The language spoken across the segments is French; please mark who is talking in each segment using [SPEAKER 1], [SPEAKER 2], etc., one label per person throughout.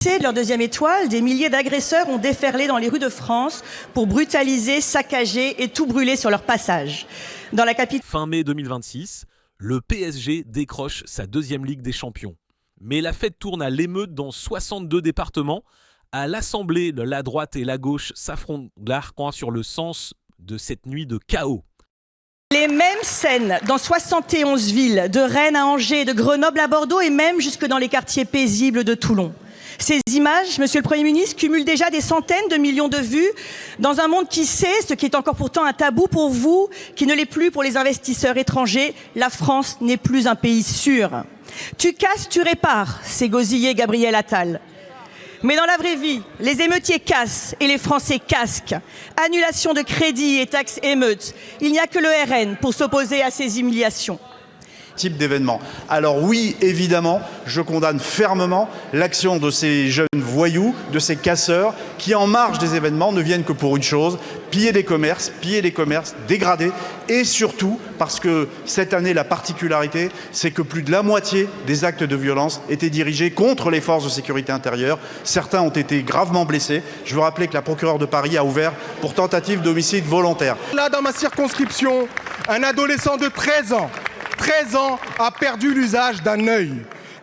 [SPEAKER 1] De leur deuxième étoile, des milliers d'agresseurs ont déferlé dans les rues de France pour brutaliser, saccager et tout brûler sur leur passage. Dans la capitale.
[SPEAKER 2] Fin mai 2026, le PSG décroche sa deuxième Ligue des Champions. Mais la fête tourne à l'émeute dans 62 départements. À l'Assemblée, la droite et la gauche s'affrontent l'arquant sur le sens de cette nuit de chaos.
[SPEAKER 1] Les mêmes scènes dans 71 villes, de Rennes à Angers, de Grenoble à Bordeaux et même jusque dans les quartiers paisibles de Toulon. Ces images, Monsieur le Premier ministre, cumulent déjà des centaines de millions de vues dans un monde qui sait, ce qui est encore pourtant un tabou pour vous, qui ne l'est plus pour les investisseurs étrangers, la France n'est plus un pays sûr. Tu casses, tu répares, c'est gosillé Gabriel Attal. Mais dans la vraie vie, les émeutiers cassent et les Français casquent. Annulation de crédit et taxes émeutes. Il n'y a que le RN pour s'opposer à ces humiliations.
[SPEAKER 3] Type d'événement. Alors oui, évidemment, je condamne fermement l'action de ces jeunes voyous, de ces casseurs, qui en marge des événements ne viennent que pour une chose, piller les commerces, dégrader, et surtout parce que cette année, la particularité, c'est que plus de la moitié des actes de violence étaient dirigés contre les forces de sécurité intérieure. Certains ont été gravement blessés. Je veux rappeler que la procureure de Paris a ouvert pour tentative d'homicide volontaire.
[SPEAKER 4] Là, dans ma circonscription, un adolescent de 13 ans a perdu l'usage d'un œil.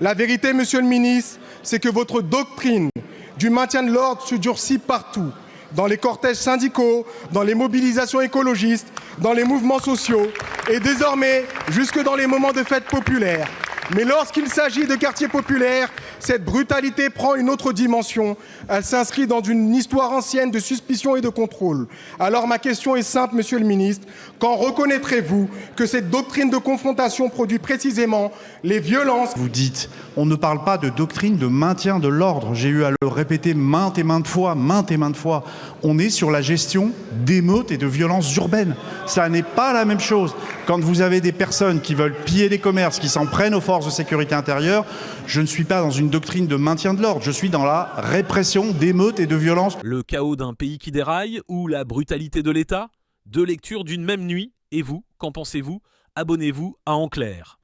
[SPEAKER 4] La vérité, monsieur le ministre, c'est que votre doctrine du maintien de l'ordre se durcit partout. Dans les cortèges syndicaux, dans les mobilisations écologistes, dans les mouvements sociaux et désormais jusque dans les moments de fêtes populaires. Mais lorsqu'il s'agit de quartiers populaires, cette brutalité prend une autre dimension. Elle s'inscrit dans une histoire ancienne de suspicion et de contrôle. Alors ma question est simple, monsieur le ministre. Quand reconnaîtrez-vous que cette doctrine de confrontation produit précisément les violences?
[SPEAKER 3] Vous dites, on ne parle pas de doctrine de maintien de l'ordre. J'ai eu à le répéter maintes et maintes fois. On est sur la gestion d'émeutes et de violences urbaines. Ça n'est pas la même chose. Quand vous avez des personnes qui veulent piller les commerces, qui s'en prennent aux forces de sécurité intérieure, je ne suis pas dans une doctrine de maintien de l'ordre. Je suis dans la répression d'émeutes et de violences.
[SPEAKER 2] Le chaos d'un pays qui déraille ou la brutalité de l'État? Deux lectures d'une même nuit. Et vous, qu'en pensez-vous? Abonnez-vous à En Clair.